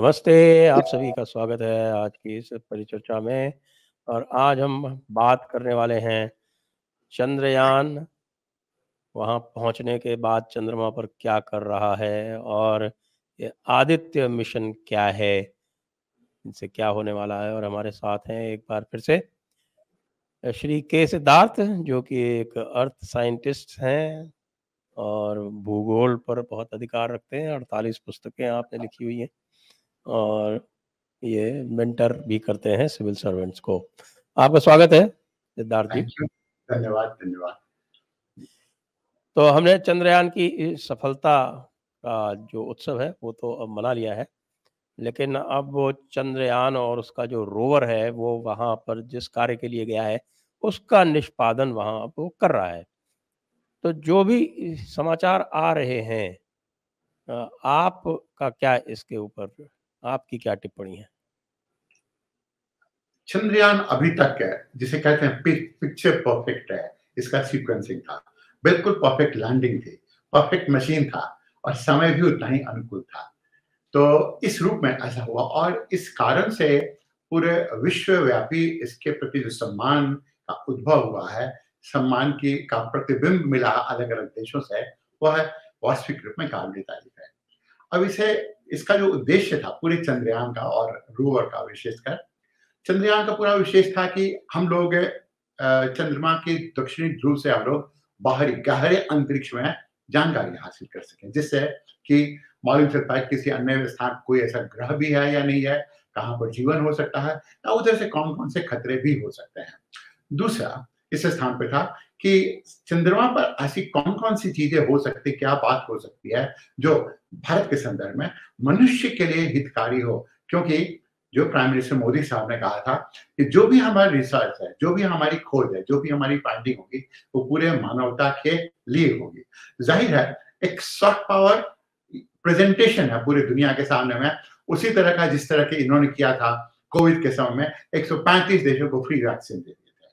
नमस्ते, आप सभी का स्वागत है आज की इस परिचर्चा में। और आज हम बात करने वाले हैं चंद्रयान वहाँ पहुँचने के बाद चंद्रमा पर क्या कर रहा है और ये आदित्य मिशन क्या है, इनसे क्या होने वाला है। और हमारे साथ हैं एक बार फिर से श्री के सिद्धार्थ, जो कि एक अर्थ साइंटिस्ट हैं और भूगोल पर बहुत अधिकार रखते हैं। 48 पुस्तकें आपने लिखी हुई हैं और ये मेंटर भी करते हैं सिविल सर्वेंट्स को। आपका स्वागत है सिद्धार्थ जी। थैंक यू, धन्यवाद धन्यवाद। तो हमने चंद्रयान की सफलता का जो उत्सव है वो तो अब मना लिया है, लेकिन अब वो चंद्रयान और उसका जो रोवर है वो वहाँ पर जिस कार्य के लिए गया है उसका निष्पादन वहाँ अब वो कर रहा है। तो जो भी समाचार आ रहे हैं, आपका क्या इसके ऊपर, आपकी क्या टिप्पणी है? चंद्रयान अभी तक है जिसे कहते हैं पिक्चर परफेक्ट है। इसका सीक्वेंसिंग था, बिल्कुल परफेक्ट लैंडिंग थी, परफेक्ट मशीन था और समय भी उतना ही अनुकूल था। तो इस रूप में ऐसा हुआ और इस कारण से पूरे विश्वव्यापी इसके प्रति जो सम्मान का उद्भव हुआ है, सम्मान की का प्रतिबिंब मिला अलग अलग देशों से, वह वास्तविक रूप में काबिल तारीफ है। अब इसका जो उद्देश्य था पूरे चंद्रयान का और रोवर का, विशेषकर चंद्रयान का पूरा विशेष था कि हम लोग चंद्रमा के दक्षिणी ध्रुव से हम लोग बाहरी गहरे अंतरिक्ष में जानकारी हासिल कर सकें, जिससे कि मालूम चलता है किसी अन्य स्थान कोई ऐसा ग्रह भी है या नहीं है, कहाँ पर जीवन हो सकता है, या उधर से कौन-कौन से खतरे भी हो सकते हैं। दूसरा इस स्थान पे था कि चंद्रमा पर ऐसी कौन-कौन सी चीजें हो सकती, क्या बात हो सकती है जो भारत के संदर्भ में मनुष्य के लिए हितकारी हो। क्योंकि जो प्राइम मिनिस्टर मोदी साहब ने कहा था कि जो भी हमारी रिसर्च है, जो भी हमारी खोज है, जो भी हमारी फाइंडिंग होगी, वो पूरे मानवता के लिए होगी। जाहिर है एक सॉफ्ट पावर प्रेजेंटेशन है पूरी दुनिया के सामने में, उसी तरह का जिस तरह के इन्होंने किया था कोविड के समय में 135 देशों को फ्री वैक्सीन दे दिए थे।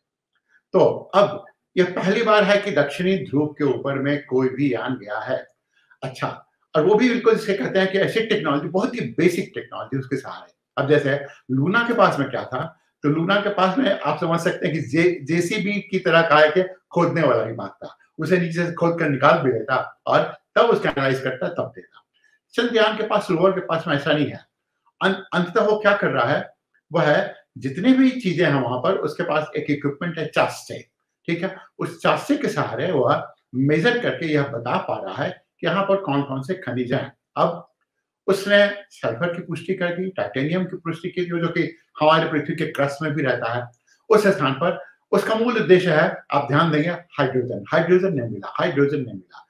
तो अब यह पहली बार है कि दक्षिणी ध्रुव के ऊपर में कोई भी यान गया है। अच्छा, और वो भी बिल्कुल जिसे कहते हैं कि ऐसी टेक्नोलॉजी, बहुत ही बेसिक टेक्नोलॉजी उसके सहारे। अब जैसे लूना के पास में क्या था, तो लूना के पास में आप समझ सकते हैं कि जेसीबी की तरह का है कि खोदने वाला ही बात था, उसे नीचे से खोद कर निकाल भी देता और तब उसका एनालाइज करता तब देता। चंद्रयान के पास, रोवर के पास में ऐसा नहीं है। अंततः वो क्या कर रहा है, वह है जितनी भी चीजें हैं वहां पर, उसके पास एक इक्विपमेंट है, चास्टे, ठीक है। उस चास्टे के सहारे वह मेजर करके यह बता पा रहा है कि यहाँ पर कौन कौन से खनिज हैं। अब उसने सल्फर की पुष्टि कर दी, टाइटेनियम की पुष्टि की, जो कि हमारे पृथ्वी के क्रस्ट में भी रहता है। उस स्थान पर उसका मूल उद्देश्य है, आप ध्यान देंगे, हाइड्रोजन। हाइड्रोजन नहीं मिला, हाइड्रोजन नहीं मिला।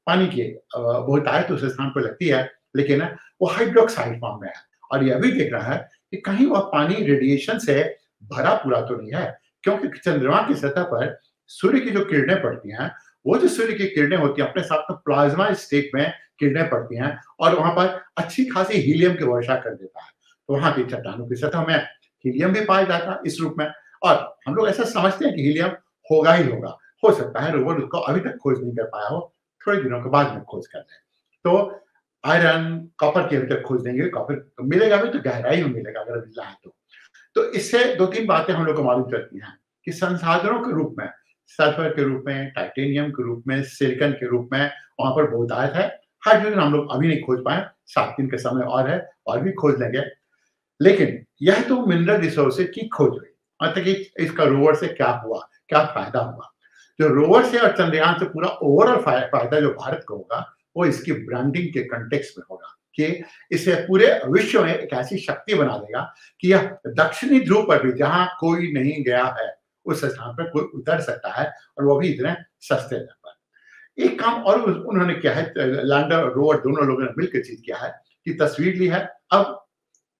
पानी की बहुतायत उस स्थान पर लगती है, लेकिन वो हाइड्रोक्साइड फॉर्म में है। और यह भी देख रहा है कि कहीं वह पानी रेडिएशन से भरा पूरा तो नहीं है, क्योंकि चंद्रमा की सतह पर सूर्य की जो किरणें पड़ती हैं, वो जो सूर्य की किरणें होती हैं अपने साथ में प्लाज्मा स्टेट में किरणें पड़ती हैं और वहां पर अच्छी खासी हीलियम की वर्षा कर देता है। तो वहां की चट्टानों की सतह में हीलियम भी पाया जाता है इस रूप में। और हम लोग ऐसा समझते हैं कि हीलियम होगा ही होगा, हो सकता है रोवर उसको अभी तक खोज नहीं कर पाया हो, थोड़े दिनों के बाद में खोज कर ले। तो आयरन, कॉपर की अभी तक खोज नहीं हुई। कॉपर मिलेगा भी तो गहराई में मिलेगा अगर मिला है तो इससे दो तीन बातें हम लोग को मालूम चलती हैं कि संसाधनों के रूप में, सल्फर के रूप में, टाइटेनियम के रूप में, सिलिकॉन के रूप में वहां पर बहुतायत है। हाइड्रोजन हम लोग अभी नहीं खोज पाए, 7 दिन का समय और है, और भी खोज लेंगे। लेकिन यह तो मिनरल रिसोर्सेज की खोज हुई, मतलब कि इसका रोवर से क्या हुआ, क्या फायदा हुआ। जो रोवर से और चंद्रयान से पूरा ओवरऑल फायदा जो भारत को होगा, वो इसकी ब्रांडिंग के कंटेक्स्ट में होगा कि इसे पूरे विश्व में एक ऐसी शक्ति बना देगा कि यह दक्षिणी ध्रुव पर भी, जहां कोई नहीं गया है, उस स्थान पर कोई उतर सकता है, और वो भी इतने सस्ते दर पर। एक काम और उन्होंने किया है, लैंडर और रोवर दोनों लोगों ने मिलकर चीज किया है कि तस्वीर ली है। अब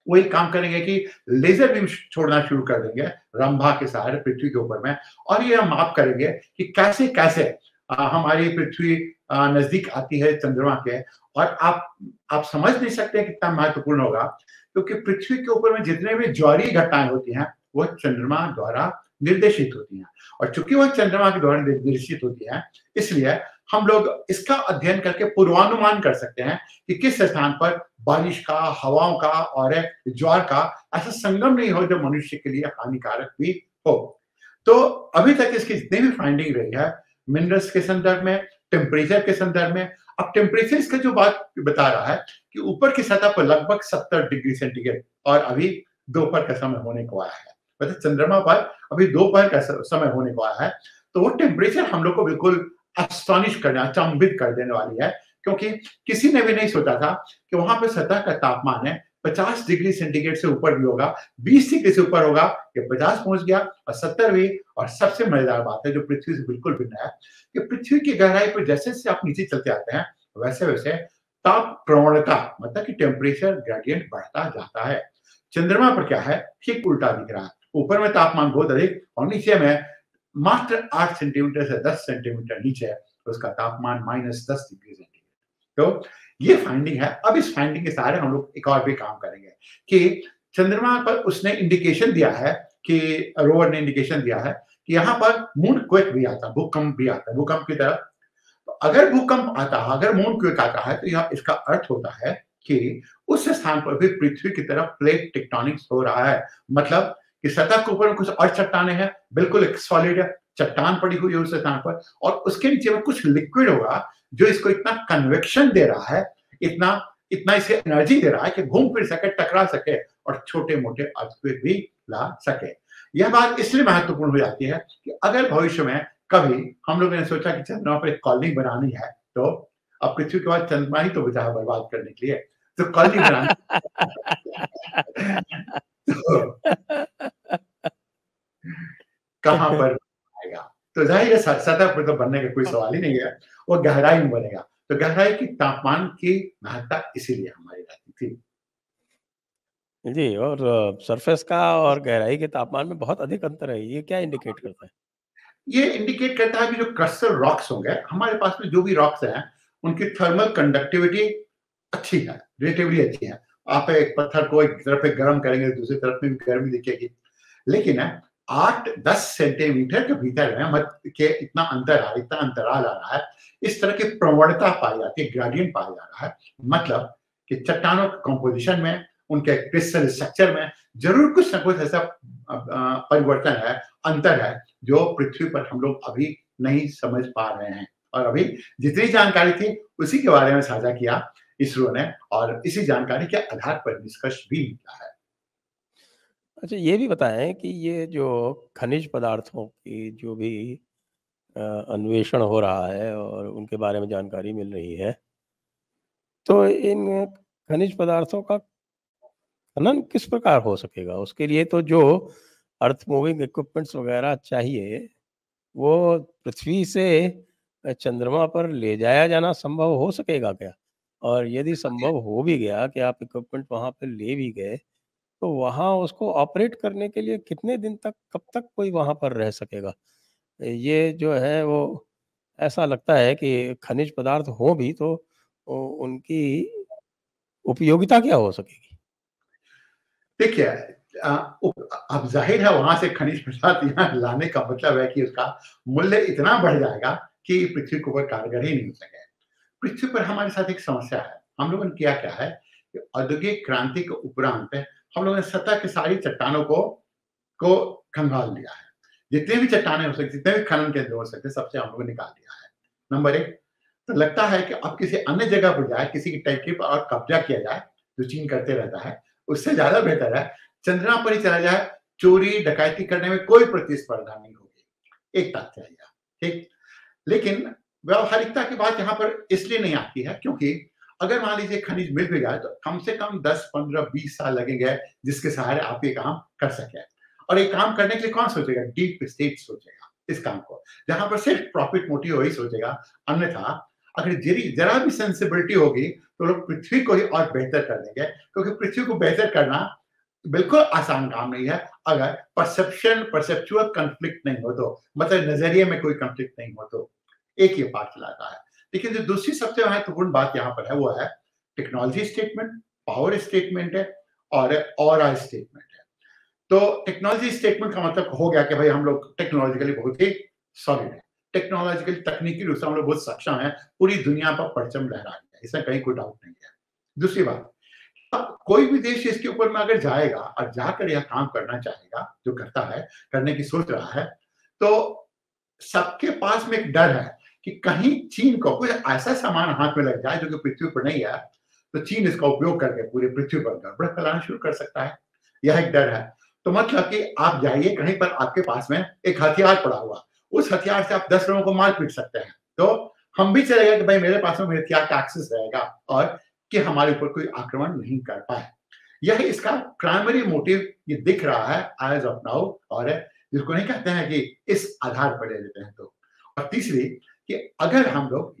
वही काम करेंगे कि लेजर बीम छोड़ना शुरू कर देंगे रंभा के सहारे पृथ्वी के ऊपर में, और ये हम माप करेंगे कि कैसे कैसे हमारी पृथ्वी नजदीक आती है चंद्रमा के। और आप समझ नहीं सकते कितना महत्वपूर्ण होगा, क्योंकि पृथ्वी के ऊपर में जितने भी ज्वारीय घटनाएं होती हैं वो चंद्रमा द्वारा निर्देशित होती हैं। और चूंकि वह चंद्रमा के द्वारा निर्देशित होती है, इसलिए हम लोग इसका अध्ययन करके पूर्वानुमान कर सकते हैं कि किस स्थान पर बारिश का, हवाओं का और ज्वार का ऐसा संगम नहीं हो जो मनुष्य के लिए हानिकारक भी हो। तो अभी तक इसकी जितनी भी फाइंडिंग रही है, मिनरल्स के संदर्भ में, टेम्परेचर के संदर्भ में, अब टेम्परेचर इसका जो बात बता रहा है कि ऊपर की सतह पर लगभग 70 डिग्री सेंटीग्रेड और अभी दोपहर का समय होने को आया है, मतलब चंद्रमा पर अभी दोपहर का समय होने को आया है। तो वो टेम्परेचर हम लोग को बिल्कुल एस्टॉनिश करने, अचंभित कर देने वाली है, क्योंकि किसी ने भी नहीं सोचा था कि वहां पे सतह का तापमान है 50 डिग्री सेंटीग्रेड से ऊपर भी होगा, 20 डिग्री से ऊपर होगा, ये 50 पहुंच गया और 70 भी। और सबसे मजेदार बात है जो पृथ्वी से बिल्कुल भिन्न है कि पृथ्वी की गहराई पर जैसे जैसे आप नीचे चलते आते हैं वैसे वैसे ताप प्रवणता, मतलब कि टेम्परेचर ग्रेडियंट बढ़ता जाता है। चंद्रमा पर क्या है, ठीक उल्टा दिख रहा है। ऊपर में तापमान बहुत अधिक और नीचे में मात्र 8 सेंटीमीटर से 10 सेंटीमीटर नीचे है, तो उसका तापमान -10 डिग्री सेंटीग्रेड। तो ये फाइंडिंग है। अब इस फाइंडिंग के सहारे हम लोग एक और भी काम करेंगे कि चंद्रमा पर उसने इंडिकेशन दिया है कि रोवर ने इंडिकेशन दिया है कि यहाँ पर मून क्वेक भी आता है, भूकंप भी आता है, भूकंप की तरह। तो अगर भूकंप आता है, अगर मून क्वेक आता है, तो यह इसका अर्थ होता है कि उस स्थान पर भी पृथ्वी की तरफ प्लेट टेक्टोनिक्स हो रहा है। मतलब कि सतह के ऊपर में कुछ और चट्टाने हैं, बिल्कुल एक सॉलिड चट्टान पड़ी हुई है उस स्थान पर, और उसके नीचे में कुछ लिक्विड होगा जो इसको इतना कन्वेक्शन दे रहा है, इतना इतना इसे एनर्जी दे रहा है कि घूम फिर सके, टकरा सके और छोटे-मोटे अर्थक्वेक भी ला सके। यह बात इसलिए महत्वपूर्ण हो जाती है कि अगर भविष्य में कभी हम लोगों ने सोचा कि चंद्रमा पर एक कॉलोनी बनानी है, तो अब पृथ्वी के बाद चंद्रमा ही तो बचा है बर्बाद करने के लिए, तो कॉलोनी बनानी तो कहाँ पर आएगा? तो ज़ाहिर है सतह पर तो बनने का कोई सवाल ही नहीं है, वो गहराई में बनेगा। तो गहराई की तापमान की महत्ता इसीलिए हमारी रहती थी। जी, और सरफेस का और गहराई के तापमान में बहुत अधिक अंतर है। ये क्या इंडिकेट करता है? ये इंडिकेट करता है कि जो क्रस्टल रॉक्स होंगे, हमारे पास में जो भी रॉक्स हैं, उनकी थर्मल कंडक्टिविटी अच्छी है, रिलेटिवली अच्छी है। आप एक पत्थर को एक तरफ पे गर्म करेंगे, दूसरी तरफ में भी गर्मी दिखेगी। लेकिन 8-10 सेंटीमीटर के भीतर है मत के इतना अंतराल आ रहा है, इस तरह की प्रवणता पाई जाती है, ग्रेडियंट पाया जा रहा है। मतलब कि चट्टानों के कंपोजिशन में, उनके क्रिस्टल स्ट्रक्चर में ज़रूर कुछ न कुछ ऐसा परिवर्तन है, अंतर है, जो पृथ्वी पर हम लोग अभी नहीं समझ पा रहे हैं। और अभी जितनी जानकारी थी, उसी के बारे में साझा किया इसरो ने, और इसी जानकारी के आधार पर निष्कर्ष भी निकला है। अच्छा, ये भी बताएँ कि ये जो खनिज पदार्थों की जो भी अन्वेषण हो रहा है और उनके बारे में जानकारी मिल रही है, तो इन खनिज पदार्थों का खनन किस प्रकार हो सकेगा? उसके लिए तो जो अर्थ मूविंग इक्विपमेंट्स वगैरह चाहिए, वो पृथ्वी से चंद्रमा पर ले जाया जाना संभव हो सकेगा क्या? और यदि संभव हो भी गया कि आप इक्विपमेंट वहाँ पे ले भी गए, तो वहाँ उसको ऑपरेट करने के लिए कितने दिन तक, कब तक कोई वहाँ पर रह सकेगा? ये जो है वो ऐसा लगता है कि खनिज पदार्थ हों भी तो उनकी उपयोगिता क्या हो सकेगी? देखिए, अब ज़ाहिर है वहाँ से खनिज पदार्थ यहाँ लाने का मतलब है कि उसका मूल्य इतना बढ़ जाएगा कि पृथ्वी के ऊपर कारगर ही नहीं हो सके। पृथ्वी पर हमारे साथ एक समस्या है। हम लोगों ने किया क्या है कि औद्योगिक क्रांति के उपरांत हम लोगों ने सतह की सारी चट्टानों को खंगाल दिया है। जितनी भी चट्टानें हो सकती, जितने भी खनन केंद्र हो सकते, सबसे हम लोगों ने निकाल दिया है। नंबर 1, तो लगता है कि अब किसी अन्य जगह पर जाए, किसी की टैंकी पर और कब्जा किया जाए, जो चीन करते रहता है, उससे ज़्यादा बेहतर है चंद्रमा पर ही चला जाए, चोरी डकैती करने में कोई प्रतिस्पर्धा नहीं होगी। एक तथ्य है यह, ठीक? लेकिन व्यावहारिकता की बात यहाँ पर इसलिए नहीं आती है क्योंकि अगर मान लीजिए खनिज मिल भी जाए तो कम से कम 10, 15, 20 साल लगेंगे जिसके सहारे आप ये काम कर सकें। और ये काम करने के लिए कौन सोचेगा? डीप स्टेट सोचेगा इस काम को, जहाँ पर सिर्फ प्रॉफिट मोटिव वही सोचेगा। अन्यथा अगर जरा भी सेंसिबिलिटी होगी तो लोग पृथ्वी को ही और बेहतर कर देंगे, क्योंकि पृथ्वी को बेहतर करना बिल्कुल आसान काम नहीं है अगर परसेप्चुअल कॉन्फ्लिक्ट नहीं हो तो, मतलब नजरिए में कोई कॉन्फ्लिक्ट नहीं हो तो। एक ये बात चलाता है। लेकिन जो दूसरी सबसे महत्वपूर्ण बात यहाँ पर है वो है टेक्नोलॉजी स्टेटमेंट, पावर स्टेटमेंट है और ऑरा स्टेटमेंट है। तो टेक्नोलॉजी स्टेटमेंट का मतलब हो गया कि भाई हम लोग टेक्नोलॉजिकली बहुत ही सॉलिड है। टेक्नोलॉजिकल तकनीकी रूप से हम लोग बहुत सक्षम हैं, पूरी दुनिया पर परचम लहरा दिया, इसमें कहीं कोई डाउट नहीं है। दूसरी बात, अब कोई भी देश इसके ऊपर में अगर जाएगा और जाकर यह काम करना चाहेगा, जो करता है, करने की सोच रहा है, तो सबके पास में एक डर है कि कहीं चीन को कुछ ऐसा सामान हाथ में लग जाए जो कि पृथ्वी पर नहीं है, तो चीन इसका उपयोग करके पूरी पृथ्वी पर गड़बड़ फैलाना शुरू कर सकता है। यह एक डर है। तो मतलब कि आप जाइए कहीं पर, आपके पास में एक हथियार पड़ा हुआ, उस हथियार से आप 10 लोगों को मार पीट सकते हैं। तो हम भी चलेगा कि भाई मेरे पास में हथियार का एक्सेस रहेगा और कि हमारे ऊपर कोई आक्रमण नहीं कर पाए। यह इसका प्राइमरी मोटिव ये दिख रहा है एज ऑफ नाउ, और जिसको नहीं कहते हैं कि इस आधार पर ले लेते हैं तो। और तीसरी कि अगर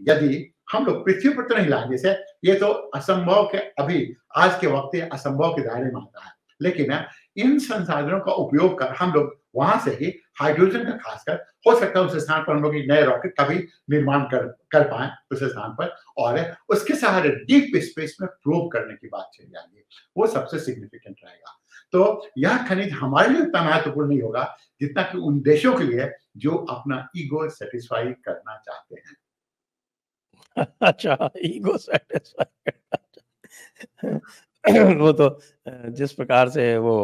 यदि हम लोग पृथ्वी पर तो नहीं लाएंगे इसे, ये तो असंभव के, अभी आज के वक्त ये असंभव के दायरे में आता है, लेकिन इन संसाधनों का उपयोग कर हम लोग वहां से ही हाइड्रोजन का खासकर हो सकता है उस स्थान पर हम लोग एक नए रॉकेट का भी निर्माण कर पाए उस स्थान पर, और उसके सहारे डीप स्पेस में प्रोब करने की बात चल जाएगी, वो सबसे सिग्निफिकेंट रहेगा। तो यह खनिज हमारे लिए उतना महत्वपूर्ण नहीं होगा जितना कि उन देशों के लिए जो अपना ईगो सेटिस्फाई करना चाहते हैं। अच्छा, ईगो सैटिस्फाई वो तो जिस प्रकार से वो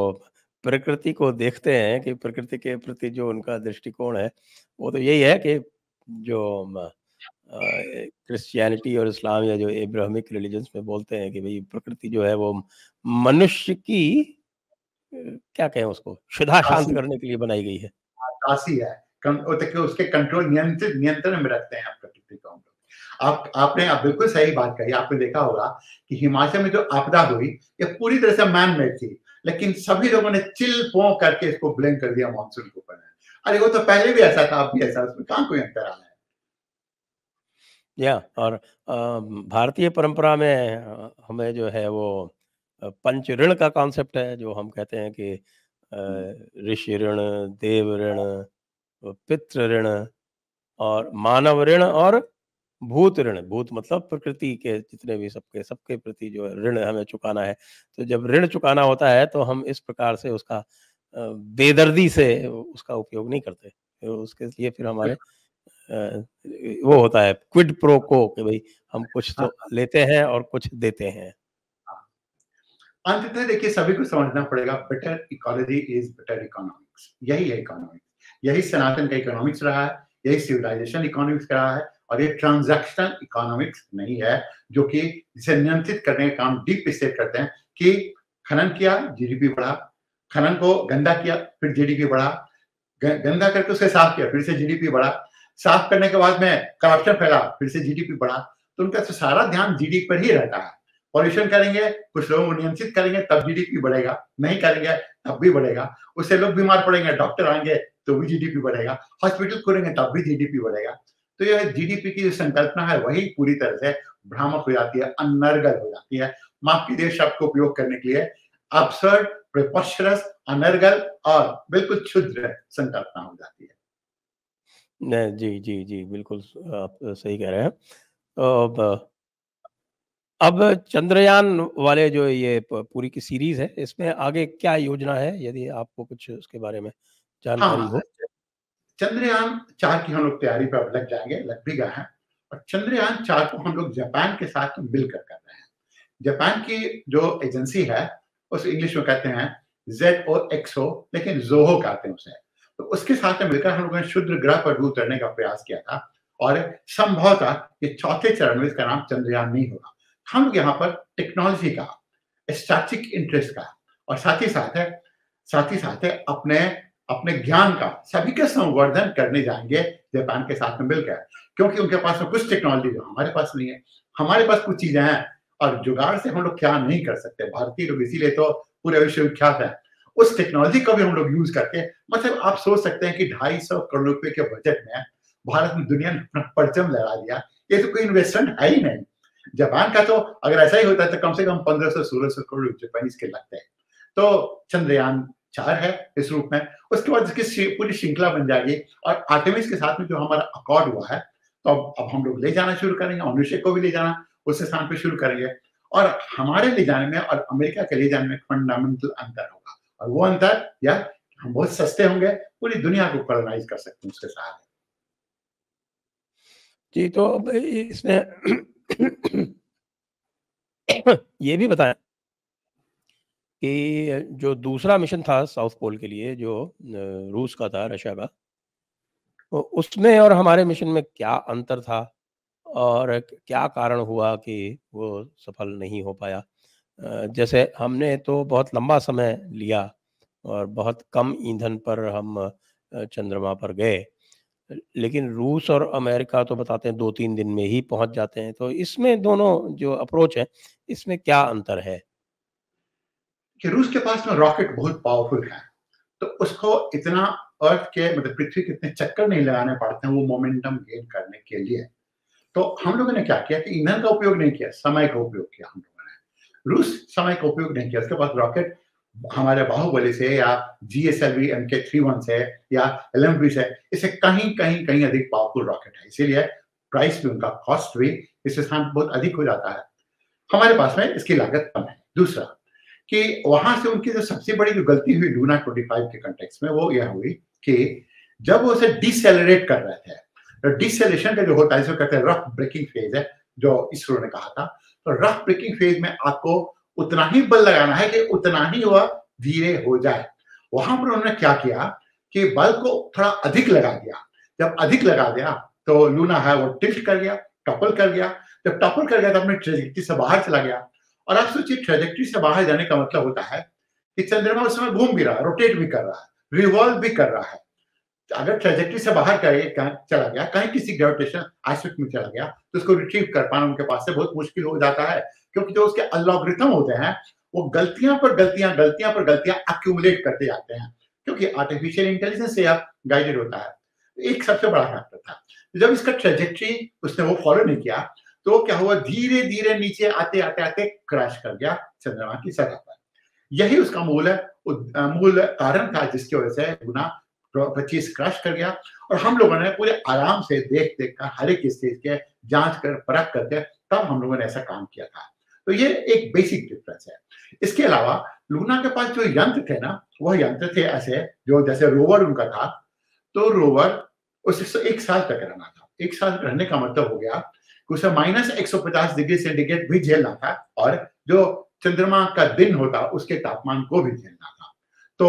प्रकृति को देखते हैं कि प्रकृति के प्रति जो उनका दृष्टिकोण है, वो तो यही है कि जो क्रिश्चियनिटी और इस्लाम या जो एब्राहमिक रिलीजन्स में बोलते हैं कि भई प्रकृति जो है वो मनुष्य की क्या कहें उसको, क्षुधा शांत दासी करने के लिए बनाई गई है। दासी है, वो तक उसके कंट्रोल नियंत्रण में रखते हैं आप प्रकृति को हम लोग। आपने आप बिल्कुल सही बात कही। आपने देखा होगा कि हिमाचल में जो आपदा हुई, ये पूरी तरह से मैन मेड थी, लेकिन सभी लोगों ने चिल पो करके इसको ब्लेम कर दिया मानसून के ऊपर। अरे वो तो पहले भी ऐसा था, अब भी ऐसा, उसमें कहाँ कोई अंतर आया है। या और भारतीय परंपरा में हमें जो है वो पंच ऋण का कॉन्सेप्ट है, जो हम कहते हैं कि ऋषि ऋण, देव ऋण, पितृ ऋण और मानव ऋण और भूत ऋण। भूत मतलब प्रकृति के जितने भी सबके प्रति जो है ऋण हमें चुकाना है। तो जब ऋण चुकाना होता है तो हम इस प्रकार से उसका बेदर्दी से उसका उपयोग नहीं करते। तो उसके लिए फिर हमारे वो होता है क्विड प्रो क्वो कि भई हम कुछ हाँ, तो लेते हैं और कुछ देते हैं। हाँ। अंततः देखिए सभी को समझना पड़ेगा, better ecology is better economics. यही है इकोनॉमिक्स, यही सनातन का इकोनॉमिक्स रहा है, यही सिविलाइजेशन इकोनॉमिक्स रहा है, और ये ट्रांजैक्शनल इकोनॉमिक्स नहीं है जो कि जिसे नियंत्रित करने का काम डीप स्टेट करते हैं कि खनन किया जीडीपी बढ़ा, खनन को गंदा किया फिर जीडीपी बढ़ा, गंदा करके उसे साफ किया फिर से जीडीपी बढ़ा, साफ करने के बाद में करप्शन फैला फिर से जीडीपी बढ़ा। तो उनका तो सारा ध्यान जीडीपी पर ही रहता है। पॉल्यूशन करेंगे, कुछ लोगों को नियंत्रित करेंगे तब जीडीपी बढ़ेगा, नहीं करेंगे तब भी बढ़ेगा। उससे लोग बीमार पड़ेंगे, डॉक्टर आएंगे तो भी जीडीपी बढ़ेगा, हॉस्पिटल खोलेंगे तब भी जीडीपी बढ़ेगा। तो यह जीडीपी की जो संकल्पना है वही पूरी तरह से भ्रामक हो जाती है, अनर्गल हो जाती है। माफ कीजिए शब्द को उपयोग करने के लिए, अब्सर्ड, प्रिपोस्टरस, अनर्गल और बिल्कुल क्षुद्र संकल्पना हो जाती है। न जी, जी, जी, बिल्कुल आप सही कह रहे हैं। अब चंद्रयान वाले जो ये पूरी की सीरीज़ है, इसमें आगे क्या योजना है? यदि आपको कुछ उसके बारे में जानकारी हाँ, हो? चंद्रयान 4 की हम लोग तैयारी पे अब लग जाएंगे, लग भी गए हैं, और चंद्रयान 4 को हम लोग जापान के साथ मिलकर कर रहे हैं। जापान की जो एजेंसी है, उसे इंग्लिश में कहते हैं ZOXO, लेकिन ज़ोहो कहते हैं उसे। तो उसके साथ में मिलकर हम लोगों ने क्षुद्र ग्रह पर भी उतरने का प्रयास किया था, और संभवतः ये चौथे चरण में इसका नाम चंद्रयान नहीं होगा। हम लोग यहाँ पर टेक्नोलॉजी का, स्टैटिक इंटरेस्ट का, और साथ ही साथ है अपने अपने ज्ञान का सभी का संवर्धन करने जाएंगे जापान के साथ में मिलकर, क्योंकि उनके पास में कुछ टेक्नोलॉजी जो हमारे पास नहीं है, हमारे पास कुछ चीजें हैं, और जुगाड़ से हम लोग क्या नहीं कर सकते। भारतीय लोग इसीलिए तो पूरे विश्व विख्यात है। उस टेक्नोलॉजी को भी हम लोग यूज करके, मतलब आप सोच सकते हैं कि 250 करोड़ रुपए के बजट में भारत में दुनिया ने अपना परचम लहरा दिया। ये तो कोई इन्वेस्टमेंट है ही नहीं। जापान का तो अगर ऐसा ही होता तो कम से कम 1500-1600 करोड़ जापानीज के लगते हैं। तो चंद्रयान 4 है इस रूप में। उसके बाद इसकी पूरी श्रृंखला बन जाएगी, और आर्टेमिस के साथ में जो हमारा अकॉर्ड हुआ है, तो अब हम लोग ले जाना शुरू करेंगे, मनुष्य को भी ले जाना उस स्थान पे शुरू करेंगे, और हमारे ले जाने में और अमेरिका के ले जाने में फंडामेंटल अंतर होगा, और वो अंतर या हम बहुत सस्ते होंगे, पूरी दुनिया को कॉलोनाइज कर सकते हैं उसके साथ। जी, तो अब इसमें ये भी बताएँ कि जो दूसरा मिशन था साउथ पोल के लिए जो रूस का था, रशिया का, तो उसमें और हमारे मिशन में क्या अंतर था? और क्या कारण हुआ कि वो सफल नहीं हो पाया? जैसे हमने तो बहुत लंबा समय लिया और बहुत कम ईंधन पर हम चंद्रमा पर गए। लेकिन रूस और अमेरिका तो बताते हैं 2-3 दिन में ही पहुँच जाते हैं। तो इसमें दोनों जो अप्रोच है, इसमें क्या अंतर है? कि रूस के पास में रॉकेट बहुत पावरफुल है, तो उसको इतना अर्थ के मतलब पृथ्वी के इतने चक्कर नहीं लगाने पड़ते हैं वो मोमेंटम गेन करने के लिए। तो हम लोगों ने क्या किया कि ईंधन का उपयोग नहीं किया, समय का उपयोग किया हम लोगों ने। रूस समय का उपयोग नहीं किया, उसके पास रॉकेट हमारे बाहुबली से या जीएसएलवी MK31 से या एलएमवी से इससे कहीं अधिक पावरफुल रॉकेट है। इसीलिए प्राइस भी उनका कॉस्ट भी इस स्थान पर बहुत अधिक हो जाता है। हमारे पास में इसकी लागत कम है। दूसरा कि वहां से उनकी जो सबसे बड़ी जो गलती हुई लूना 25 के कंटेक्स्ट में वो यह हुई कि जब वो उसे डिसेलरेट कर रहे थे, तो डिसेलेशन का जो होता है इसको कहते हैं रफ ब्रेकिंग फेज है, जो इसरो ने कहा था। तो रफ ब्रेकिंग फेज में आपको उतना ही बल लगाना है कि उतना ही वह धीरे हो जाए। वहां पर उन्होंने क्या किया कि बल को थोड़ा अधिक लगा दिया। जब अधिक लगा दिया तो लूना है वो टिल्ट कर गया, टॉपल कर गया। जब टॉपल कर गया तो अपने ट्रेजेक्टरी से बाहर चला गया। और आप सोचिए ट्रेजेक्टरी से बाहर जाने का मतलब होता है कि चंद्रमा उस समय घूम भी रहा है, रोटेट भी कर रहा है, रिवॉल्व भी कर रहा है। अगर ट्रेजेक्टरी से बाहर चला गया, कहीं किसी ग्रेविटेशन आस्पेक्ट में चला गया, तो उसको रिट्रीव कर पाना उनके पास से बहुत मुश्किल हो जाता है। क्योंकि जो उसके अलॉग्रिथम होते हैं, वो गलतियां पर गलतियां अक्यूमुलेट करते जाते हैं। क्योंकि आर्टिफिशियल इंटेलिजेंस से आप गाइडेड होता है। एक सबसे बड़ा फैक्टर था। जब इसका ट्रेजेक्टरी उसने वो फॉलो नहीं किया, तो क्या हुआ धीरे-धीरे नीचे आते क्रैश कर गया चंद्रमा की सतह पर। यही उसका मूल कारण था जिसकी वजह से लूना 25 क्रैश कर गया। और हम लोगों ने पूरे आराम से देख कर हर एक स्टेज के जांच कर परख करके तब हम लोगों ने ऐसा काम किया था। तो ये एक बेसिक डिफरेंस है। इसके अलावा लूना के पास जो यंत्र थे ना, वह यंत्र थे ऐसे जो जैसे रोवर उनका था, तो रोवर उसे 1 साल तक रहना था। 1 साल रहने का मतलब हो गया कि उसे -150 डिग्री सेंटीग्रेड भी झेलना था और जो चंद्रमा का दिन होता उसके तापमान को भी झेलना था। तो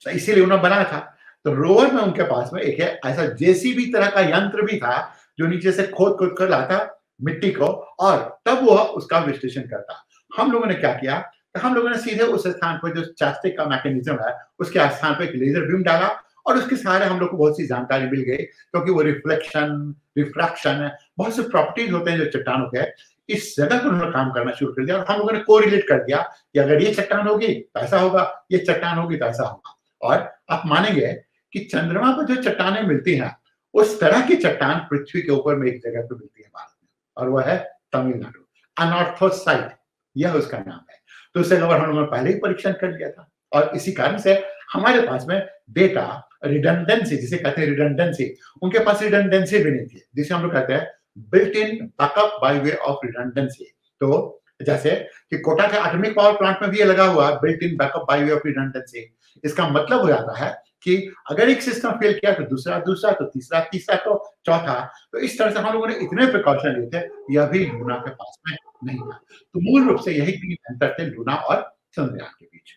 इसीलिए उन्होंने बनाया था। तो रोवर में उनके पास में एक है ऐसा जेसीबी तरह का यंत्र भी था जो नीचे से खोद-खोद कर लाता मिट्टी को और तब वह उसका विश्लेषण करता। हम लोगों ने क्या किया, तो हम लोगों ने सीधे उस स्थान पर जो चास्टिक का मैकेनिज्म है, उसके स्थान पे एक लेज़र बीम डाला और उसके सहारे हम लोग को बहुत सी जानकारी मिल गई क्योंकि वो रिफ्लेक्शन, रिफ्रैक्शन बहुत से प्रॉपर्टीज होते हैं जो चट्टानों के, इस जगह पर उन्होंने काम करना शुरू कर दिया और हम लोगों ने कोरिलेट कर दिया कि अगर ये चट्टान होगी तो ऐसा होगा, ये चट्टान होगी तो ऐसा होगा। और आप मानेंगे कि चंद्रमा पर जो चट्टानें मिलती हैं, उस तरह की चट्टान पृथ्वी के ऊपर में एक जगह पे मिलती है भारत में और वह है तमिलनाडु। अनॉर्थोसाइट यह उसका नाम है। तो उससे खबर हम लोगों ने पहले ही परीक्षण कर लिया था और इसी कारण से हमारे पास में डेटा रिडंडेंसी जिसे कहते हैं रिडंडेंसी, उनके पास रिडंडेंसी भी नहीं थी, जिसे हम लोग कहते हैं built in backup by way of redundancy. तो जैसे कि कोटा के एटॉमिक पावर प्लांट में भी ये लगा हुआ है built in backup by way of redundancy. इसका मतलब हो जाता है कि अगर एक सिस्टम फेल किया तो दूसरा तो तीसरा तो चौथा। तो इस तरह से हम लोगों ने इतने प्रिकॉशन लिए थे, यह भी लूना के पास में नहीं था। तो मूल रूप से यही 3 अंतर थे लूना और चंद्रयान के बीच।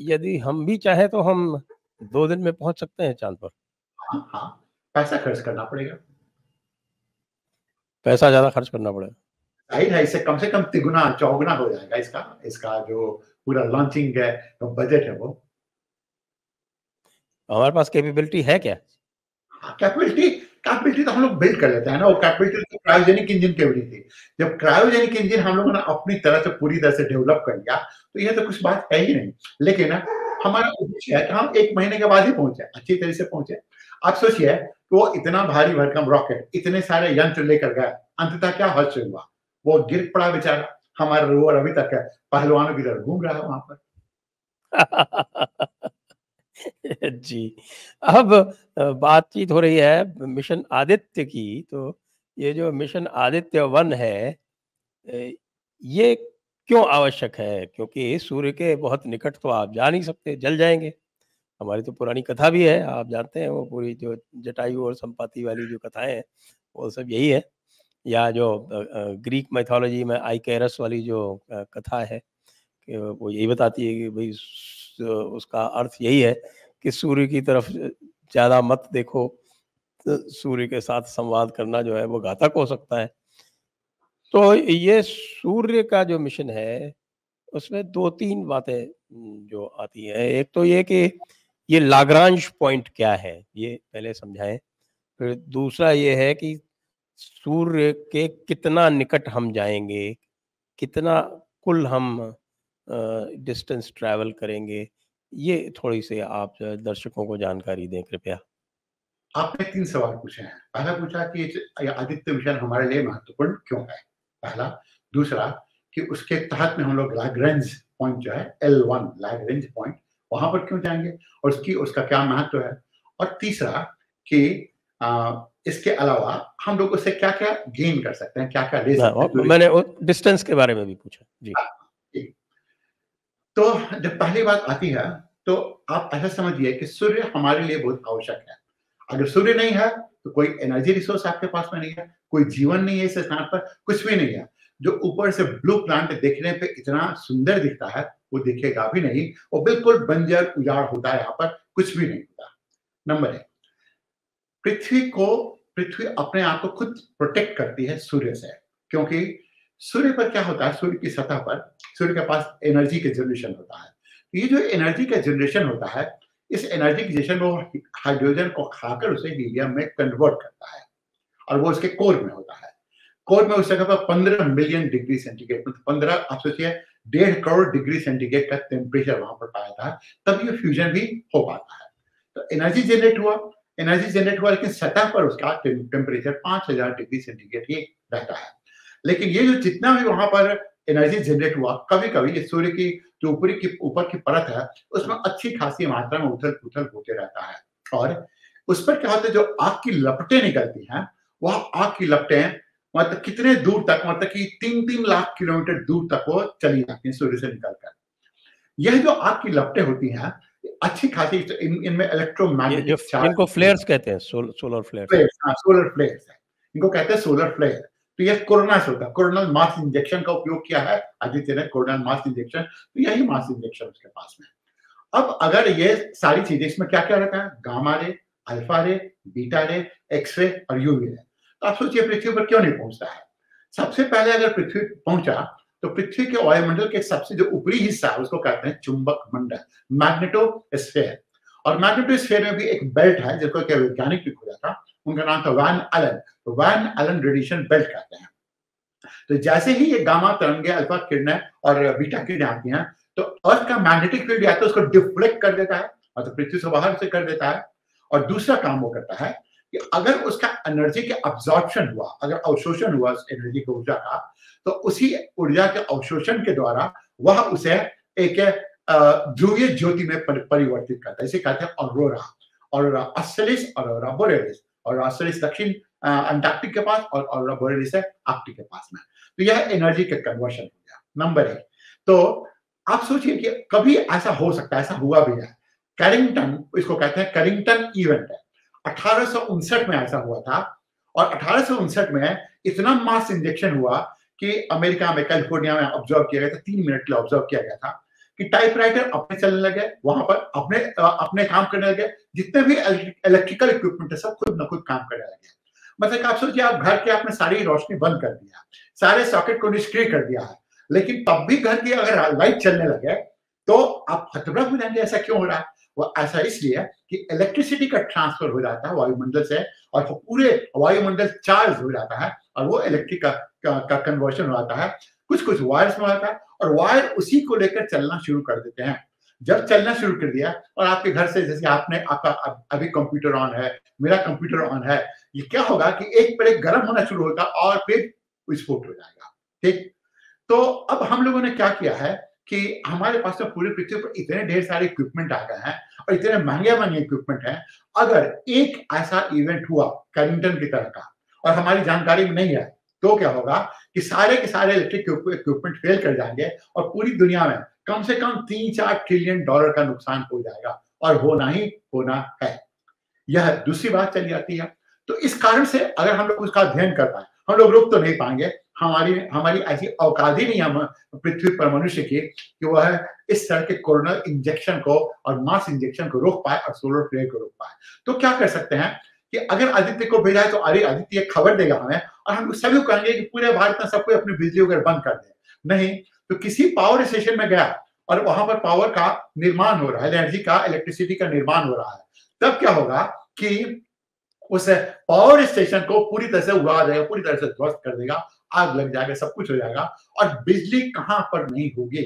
यदि हम भी चाहें तो हम 2 दिन में पहुँच सकते हैं चाँद पर? हाँ, हाँ, पैसा खर्च करना पड़ेगा। पैसा ज़्यादा खर्च करना पड़ेगा। ज़ाहिर है इससे कम से कम तिगुना, चौगुना हो जाएगा इसका जो पूरा लॉन्चिंग है, जो बजट है वो। हमारे पास कैपेबिलिटी है क्या? हाँ, कैपेबिलिटी तो हम लोग बिल्ड कर लेते हैं ना, वो कैपेबिलिटी तो क्रायोजेनिक इंजन की बनी थी। जब क्रायोजेनिक इंजन हम लोगों ने अपनी तरह से पूरी तरह से डेवलप कर लिया, तो ये तो कुछ बात है ही नहीं। लेकिन हमारा उद्देश्य है कि हम 1 महीने के बाद ही पहुँचे, अच्छी तरह से पहुँचे। आप सोचिए कि वो इतना भारी भरकम रॉकेट, इतने सारे यंत्र लेकर गया, अंततः क्या हादसा हुआ? वो गिर पड़ा बेचारा। हमारा रोवर अभी तक पहलवानों की तरह घूम रहा है वहाँ पर। जी। अब बातचीत हो रही है मिशन आदित्य की, तो ये जो मिशन आदित्य 1 है ये क्यों आवश्यक है? क्योंकि सूर्य के बहुत निकट तो आप जा नहीं सकते, जल जाएँगे। हमारी तो पुरानी कथा भी है, आप जानते हैं वो पूरी जो जटायु और संपाति वाली जो कथाएँ हैं, वो सब यही है। या जो ग्रीक माइथोलॉजी में आइकेरस वाली जो कथा है कि वो यही बताती है कि भई उसका अर्थ यही है कि सूर्य की तरफ ज़्यादा मत देखो, सूर्य के साथ संवाद करना जो है वो घातक हो सकता है। तो ये सूर्य का जो मिशन है, उसमें 2-3 बातें जो आती हैं। एक तो ये कि ये लाग्रांज पॉइंट क्या है, ये पहले समझाएँ। फिर दूसरा ये है कि सूर्य के कितना निकट हम जाएँगे, कितना कुल हम डिस्टेंस ट्रैवल करेंगे, ये थोड़ी-सी आप दर्शकों को जानकारी दें कृपया। आपने 3 सवाल पूछे हैं। पहला पूछा कि आदित्य मिशन हमारे लिए महत्वपूर्ण क्यों है? पहला। दूसरा कि उसके तहत में हम लोग लैग्रेंज पॉइंट जो है L1 लैग्रेंज पॉइंट वहाँ पर क्यों जाएँगे और उसका क्या महत्व है? और तीसरा कि इसके अलावा हम लोग उससे क्या-क्या गेन कर सकते हैं, क्या-क्या ले सकते हैं? मैंने वो डिस्टेंस के बारे में भी पूछा। जी। जी। तो जब पहली बात आती है, तो आप ऐसा समझिए कि सूर्य हमारे लिए बहुत आवश्यक है। अगर सूर्य नहीं है, तो कोई एनर्जी रिसोर्स आपके पास में नहीं है, कोई जीवन नहीं है इस स्थान पर, कुछ भी नहीं है। जो ऊपर से ब्लू प्लांट देखने पे इतना सुंदर दिखता है, वो दिखेगा भी नहीं, वो बिल्कुल बंजर उजाड़ होता है यहाँ पर, कुछ भी नहीं होता। नंबर 1 पृथ्वी अपने आप को खुद प्रोटेक्ट करती है सूर्य से, क्योंकि सूर्य पर क्या होता है, सूर्य की सतह पर सूर्य के पास एनर्जी का जनरेशन होता है। ये जो एनर्जी का जनरेशन होता है, इस एनर्जी के जनरेशन वो हाइड्रोजन को खाकर उसे हीलियम में कन्वर्ट करता है और वो उसके कोर में होता है। कोर में उस जगह पर 15 मिलियन डिग्री सेंटीग्रेड, मतलब 15 आप सोचिए 1.5 करोड़ डिग्री सेंटीग्रेड का टेम्परेचर वहां पर पाया था, तब ये फ्यूजन भी हो पाता है। तो एनर्जी जनरेट हुआ, लेकिन सतह पर उसका टेम्परेचर 5000 डिग्री सेंटीग्रेड ही रहता है। लेकिन ये जो जितना भी वहां पर एनर्जी जनरेट हुआ, कभी-कभी ये सूर्य की जो ऊपर की परत है, उसमें अच्छी खासी मात्रा में उथल-पुथल होते रहता है और उस पर क्या होता है, जो आग की लपटें निकलती हैं, वह आग की लपटें मतलब कितने दूर तक, मतलब कि 3-3 लाख किलोमीटर दूर तक वो चली जाती हैं सूर्य से निकलकर। यह जो आग की लपटें होती हैं, अच्छी खासी इनमें ये जो इलेक्ट्रोमैग्नेटिक जिनको चार्ज फ्लेयर्स कहते हैं, सोलर फ्लेयर्स। फ्लेयर्स, हाँ, सोलर फ्लेयर्स है। इनको कहते हैं सोलर फ्लेयर। तो ये कोरोना से होता है। कोरोनल मास इंजेक्शन का उपयोग किया है आदित्य ने, कोरोनल मास इंजेक्शन, तो यही मास इंजेक्शन उसके पास में है। अब अगर ये सारी चीजें, इसमें क्या-क्या रहता है? गामा रे, अल्फा रे, बीटा रे, एक्स-रे और यूवी रे। तो आप सोचिए पृथ्वी पर क्यों नहीं पहुँचता है? सबसे पहले अगर पृथ्वी पहुँचा, तो पृथ्वी के वायुमंडल के सबसे जो ऊपरी हिस्सा है, उसको कहते हैं चुंबक मंडल, मैग्नेटोस्फीयर। और मैग्नेटोस्फीयर में भी एक बेल्ट है, जिसको एक वैज्ञानिक ने खोजा था, उनका नाम था वैन एलन। तो वैन एलन रेडिएशन बेल्ट कहते हैं। तो जैसे ही ये गामा तरंगें, अल्फा किरणें और बीटा किरणें आती हैं, तो अर्थ का मैग्नेटिक फील्ड या तो उसको डिफ्लेक्ट कर देता है, मतलब पृथ्वी से बाहर से कर देता है। और दूसरा काम वो करता है कि अगर उसका एनर्जी के अब्जॉर्प्शन हुआ, अगर अवशोषण हुआ उस एनर्जी की ऊर्जा का, तो उसी ऊर्जा के अवशोषण के द्वारा वह उसे एक ध्रुवीय ज्योति में परिवर्तित करता है। इसे कहते हैं aurora. Aurora australis, aurora borealis. और ऑस्ट्रेलिस दक्षिण अंटार्कटिक के पास और ऑरोरा बोरेलिस है आर्कटिक के पास में। तो यह एनर्जी का कन्वर्शन हो गया। नंबर 1। तो आप सोचिए कि कभी ऐसा हो सकता है, ऐसा हुआ भी है। कैरिंगटन, इसको कहते हैं कैरिंगटन इवेंट है। 1859 में ऐसा हुआ था और 1859 में इतना मास इंजेक्शन हुआ कि अमेरिका में, कैलिफोर्निया में ऑब्जर्व किया गया था, 3 मिनट के लिए ऑब्जर्व किया गया था कि टाइपराइटर अपने चलने लगे, वहां पर अपने काम करने लगे, जितने भी इलेक्ट्रिकल इक्विपमेंट है सब खुद न खुद काम करने लगे। मतलब आप सोचिए, आप घर के आपने सारी रोशनी बंद कर दिया, सारे सॉकेट को निष्क्रिय कर दिया है, लेकिन तब भी घर की अगर लाइट चलने लगे तो आप हतप्रभ हो जाएंगे, ऐसा क्यों हो रहा है? वो ऐसा इसलिए कि इलेक्ट्रिसिटी का ट्रांसफर हो जाता है वायुमंडल से और पूरे वायुमंडल चार्ज हो जाता है और वो इलेक्ट्रिक का कन्वर्शन हो जाता है। कुछ वायर्स में आता है और वायर उसी को लेकर चलना शुरू कर देते हैं। जब चलना शुरू कर दिया और आपके घर से, जैसे आपका अभी कंप्यूटर ऑन है, मेरा कंप्यूटर ऑन है, ये क्या होगा कि एक पर एक गर्म होना शुरू होगा और फिर विस्फोट हो जाएगा। ठीक? तो अब हम लोगों ने क्या किया है कि हमारे पास तो पूरी पृथ्वी पर इतने ढेर सारे इक्विपमेंट आ गए हैं और इतने महंगे इक्विपमेंट हैं। अगर एक ऐसा इवेंट हुआ कैरिंगटन की तरह का और हमारी जानकारी में नहीं है, तो क्या होगा कि सारे के सारे इलेक्ट्रिक इक्विपमेंट फेल कर जाएंगे और पूरी दुनिया में कम से कम $3-4 ट्रिलियन का नुकसान हो जाएगा और होना ही होना है। यह दूसरी बात चली आती है। तो इस कारण से अगर हम लोग उसका अध्ययन कर पाए, हम लोग रोक तो नहीं पाएंगे, हमारी हमारी ऐसी औकात ही नहीं हम पृथ्वी पर मनुष्य की कि वह इस तरह के कोरोनल इंजेक्शन को और मास इंजेक्शन को रोक पाए और सोलर फ्लेयर को रोक पाए। तो क्या कर सकते हैं कि अगर आदित्य को भेजा है तो अरे आदित्य एक खबर देगा हमें और हम सभी को कहेंगे कि पूरे भारत में सबको अपनी बिजली वगैरह बंद कर दे। नहीं तो किसी पावर स्टेशन में गया और वहां पर पावर का निर्माण हो रहा है, एनर्जी का, इलेक्ट्रिसिटी का निर्माण हो रहा है, तब क्या होगा कि उस पावर स्टेशन को पूरी तरह से उड़ा देगा, पूरी तरह से ध्वस्त कर देगा, आग लग जाएगा, सब कुछ हो जाएगा और बिजली कहां पर नहीं होगी।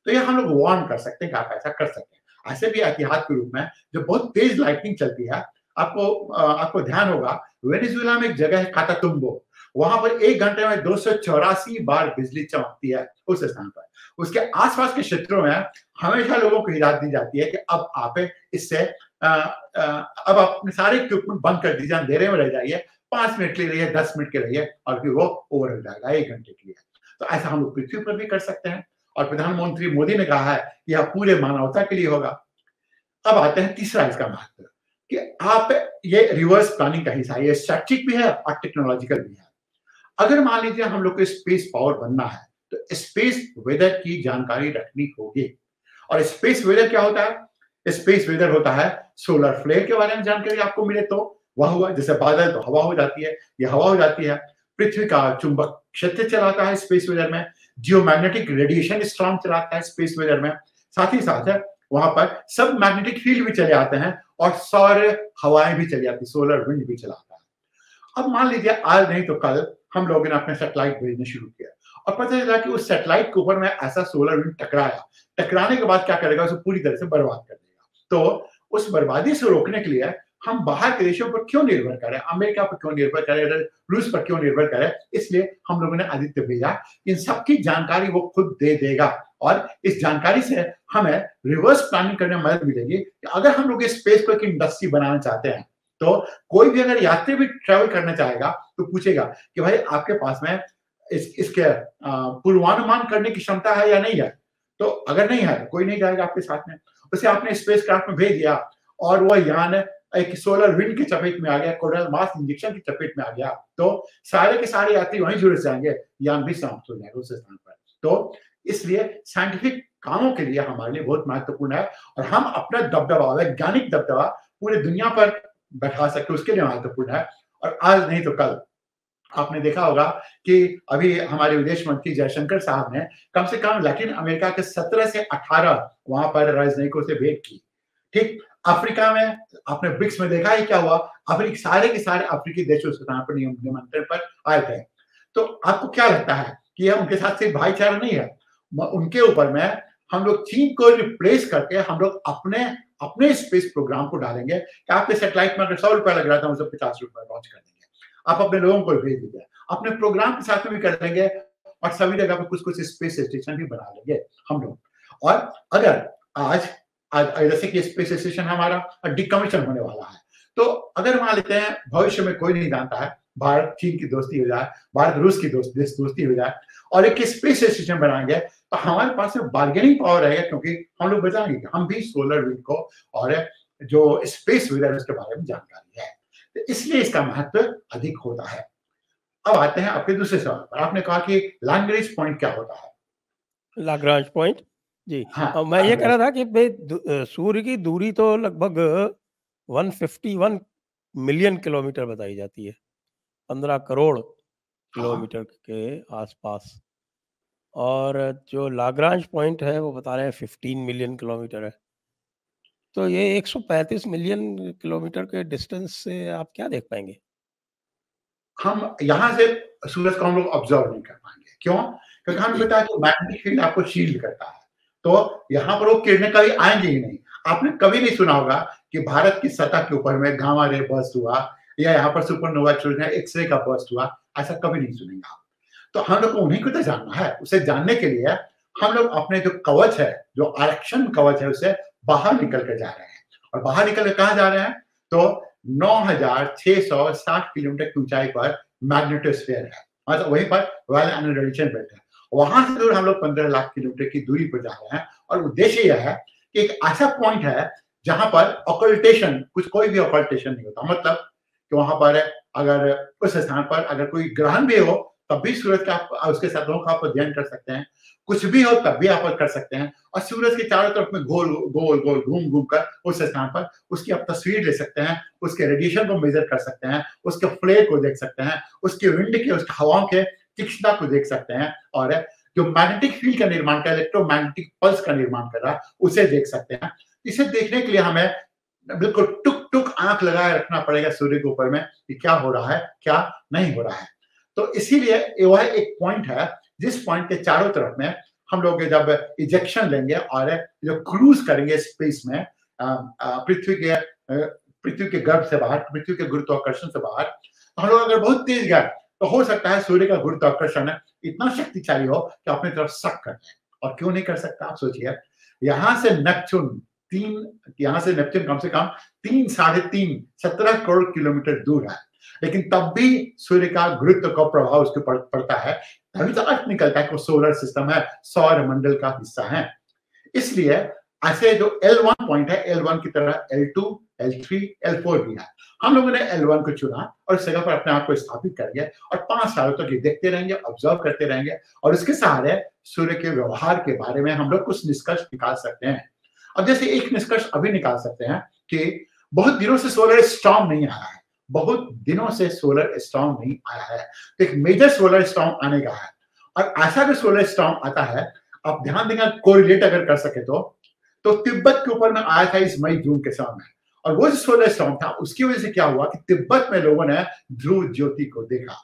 तो ये हम लोग वार्न कर सकते हैं कि आप ऐसा कर सकते हैं। ऐसे भी एहतियात के रूप में जो बहुत तेज लाइटनिंग चलती है, आपको ध्यान होगा वेनेजुएला में एक जगह है काटातुम्बो, वहां पर 1 घंटे में 284 बार बिजली चमकती है उस स्थान पर। उसके आसपास के क्षेत्रों में हमेशा लोगों को हिदायत दी जाती है कि अब आप इससे अब आप अपने सारे इक्विपमेंट बंद कर दीजिए, अंधेरे में रह जाइए, 5 मिनट के लिए रहिए, 10 मिनट के रहिए और फिर वो ओवर हो जाएगा 1 घंटे के लिए। तो ऐसा हम लोग पृथ्वी पर भी कर सकते हैं और प्रधानमंत्री मोदी ने कहा है कि यह पूरे मानवता के लिए होगा। अब आते हैं तीसरा इसका महत्व कि आप ये रिवर्स प्लानिंग का हिस्सा है, ये स्ट्रैटेजिक भी है और टेक्नोलॉजिकल भी है। अगर मान लीजिए हम लोग को स्पेस पावर बनना है तो स्पेस वेदर की जानकारी रखनी होगी। और स्पेस वेदर क्या होता है? स्पेस वेदर होता है सोलर फ्लेयर के बारे में जानकारी आपको मिले तो वह हुआ, जैसे बादल तो हवा हो जाती है, ये हवा हो जाती है। पृथ्वी का चुंबक क्षेत्र चलाता है स्पेस वेदर में, जियोमैग्नेटिक रेडिएशन स्टॉर्म चलाता है स्पेस वेदर में, साथ ही साथ वहां पर सब मैग्नेटिक फील्ड भी चले आते हैं और सौर हवाएं भी चली आती, सोलर विंड भी चलाता है। अब मान लीजिए आज नहीं तो कल हम लोगों ने अपने सैटेलाइट भेजने शुरू किया और पता चला कि उस सैटेलाइट के ऊपर में ऐसा सोलर विंड टकराया, टकराने के बाद क्या करेगा, उसे पूरी तरह से बर्बाद कर देगा। तो उस बर्बादी से रोकने के लिए हम बाहर के देशों पर क्यों निर्भर करें, अमेरिका पर क्यों निर्भर करें, रूस पर क्यों निर्भर करें, इसलिए हम लोगों ने आदित्य भेजा। इन सबकी जानकारी वो खुद दे देगा और इस जानकारी से हमें रिवर्स प्लानिंग करने में मदद मिलेगी कि अगर हम लोग स्पेस को एक इंडस्ट्री बनाना चाहते हैं तो कोई भी अगर यात्री भी ट्रेवल करना चाहेगा तो पूछेगा कि भाई आपके पास में इसके पूर्वानुमान करने की क्षमता है या नहीं है। तो अगर नहीं है कोई नहीं जाएगा आपके साथ में। उसे आपने स्पेस क्राफ्ट में भेज दिया और वह यान एक सोलर विंड की चपेट में आ गया, कोरोनल मास इंजेक्शन की चपेट में आ गया, तो सारे के सारे यात्री वहीं जुड़ जाएंगे, यान भी समाप्त हो जाएगा उस स्थान पर। तो इसलिए साइंटिफिक कामों के लिए हमारे लिए बहुत महत्वपूर्ण है और हम अपना दबदबा, वैज्ञानिक दबदबा पूरी दुनिया पर बैठा सकते, उसके लिए महत्वपूर्ण है। और आज नहीं तो कल आपने देखा होगा कि अभी हमारे विदेश मंत्री जयशंकर साहब ने कम से कम लैटिन अमेरिका के 17 से 18 वहां पर राजनयिकों से भेंट की। ठीक, अफ्रीका में आपने ब्रिक्स में देखा है क्या हुआ, अफ्रीका सारे के सारे अफ्रीकी देशों से यहाँ पर निमंत्रण पर आए थे। तो आपको क्या लगता है कि यह उनके साथ सिर्फ भाईचारा नहीं है, उनके ऊपर में हम लोग चीन को रिप्लेस करके हम लोग अपने स्पेस प्रोग्राम को डालेंगे कि आपके सैटेलाइट में अगर 100 रुपया लग रहा था उसे 50 रुपया लॉन्च कर देंगे, आप अपने लोगों को भेज दीजिए, अपने प्रोग्राम के साथ में भी कर लेंगे और सभी जगह पर कुछ स्पेस स्टेशन भी बना लेंगे हम लोग। और अगर आज जैसे कि स्पेस स्टेशन हमारा डिकमीशन होने वाला है, तो अगर मान लेते हैं भविष्य में कोई नहीं जानता है, भारत चीन की दोस्ती हो जाए, भारत रूस की दोस्ती हो जाए और एक स्पेस स्टेशन बनाएंगे तो हमारे पास में बार्गेनिंग पावर रहेगा, क्योंकि हम लोग बताएंगे कि हम भी सोलर विंड को और जो स्पेस वेदर उसके बारे में जानकारी है, तो इसलिए इसका महत्व अधिक होता है। अब आते हैं आपके दूसरे सवाल पर। आपने कहा कि लैग्रेंज पॉइंट क्या होता है? लैग्रेंज पॉइंट जी, हाँ, मैं ये कह रहा था कि भाई सूर्य की दूरी तो लगभग 151 मिलियन किलोमीटर बताई जाती है, 15 करोड़ किलोमीटर के आसपास, और जो लाग्रांज पॉइंट है वो बता रहे हैं 15 मिलियन किलोमीटर है। तो ये 135 मिलियन किलोमीटर के डिस्टेंस से आप क्या देख पाएंगे? हम यहाँ से सूरज को हम लोग ऑब्जर्व नहीं कर पाएंगे। क्यों? क्योंकि हमने बताया कि मैग्नेटिक फील्ड आपको शील्ड करता है, तो यहाँ पर वो किरणें कभी आएंगी ही नहीं। आपने कभी नहीं सुना होगा कि भारत की सतह के ऊपर में गामा रे बर्स्ट हुआ या यहाँ पर सुपरनोवा एक्सरे का बर्स्ट हुआ, ऐसा कभी नहीं सुनेंगे आप। तो हम लोग को उन्हीं को तो जानना है। उसे जानने के लिए हम लोग अपने जो कवच है, जो आरक्षण कवच है, उससे बाहर निकल कर जा रहे हैं। और बाहर निकल कर कहाँ जा रहे हैं? तो 9,660 किलोमीटर की ऊंचाई पर मैग्नेटोस्फीयर है, मतलब वहीं पर रॉयल एनर्जी रेडिएशन बेल्ट है। वहां से दूर हम लोग 15 लाख किलोमीटर की दूरी पर जा रहे हैं और उद्देश्य यह है कि एक ऐसा पॉइंट है जहां पर ऑकल्टेशन, कुछ कोई भी ऑकल्टेशन नहीं होता। मतलब कि वहां पर अगर उस स्थान पर अगर कोई ग्रहण भी हो तब भी सूरज का उसके साधनों का आप अध्ययन कर सकते हैं, कुछ भी हो तब भी आप कर सकते हैं, और सूरज के चारों तरफ में गोल गोल गोल घूम घूम कर उस स्थान पर उसकी आप तस्वीर ले सकते हैं, उसके रेडिएशन को मेजर कर सकते हैं, उसके फ्लेयर को देख सकते हैं, उसके विंड के, उसके हवाओं के तीक्ष्णता को देख सकते हैं, और जो मैग्नेटिक फील्ड का निर्माण कर, इलेक्ट्रोमैग्नेटिक पल्स का निर्माण कर रहा है उसे देख सकते हैं। इसे देखने के लिए हमें बिल्कुल टुक टुक आंख लगाए रखना पड़ेगा सूर्य के ऊपर में कि क्या हो रहा है, क्या नहीं हो रहा है। तो इसीलिए वह एक पॉइंट है जिस पॉइंट के चारों तरफ में हम लोग जब इजेक्शन लेंगे और जो क्रूज करेंगे स्पेस में पृथ्वी के गर्भ से बाहर, पृथ्वी के गुरुत्वाकर्षण से बाहर, तो हम लोग अगर बहुत तेज गए तो हो सकता है सूर्य का गुरुत्वाकर्षण इतना शक्तिशाली हो कि अपनी तरफ सक कर जाए। और क्यों नहीं कर सकता, आप सोचिए, यहाँ से नेपच्यून कम से कम 17 करोड़ किलोमीटर दूर है, लेकिन तब भी सूर्य का गुरुत्व का प्रभाव उसके ऊपर पड़ता है, तभी तो अर्थ निकलता है कि वो सोलर सिस्टम है, सौर मंडल का हिस्सा है। इसलिए ऐसे जो L1 पॉइंट है, L1 की तरह L2, L3, L4 भी है। हम लोगों ने L1 को चुना और इस जगह पर अपने आप को स्थापित कर दिया और 5 सालों तक ये देखते रहेंगे, ऑब्जर्व करते रहेंगे, और उसके सहारे सूर्य के व्यवहार के बारे में हम लोग कुछ निष्कर्ष निकाल सकते हैं। अब जैसे एक निष्कर्ष अभी निकाल सकते हैं कि बहुत दिनों से सोलर स्टॉर्म नहीं आया है, बहुत दिनों से सोलर स्टॉर्म नहीं आया है, तो एक मेजर सोलर स्टॉर्म आने का है। और ऐसा अगर सोलर स्टॉर्म आता है, आप ध्यान देंगे, कोरिलेट अगर कर सके तो तिब्बत के ऊपर में आया था इस मई जून के समय में, और वो जो सोलर स्टॉर्म था उसकी वजह से क्या हुआ कि तिब्बत में लोगों ने ध्रुव ज्योति को देखा।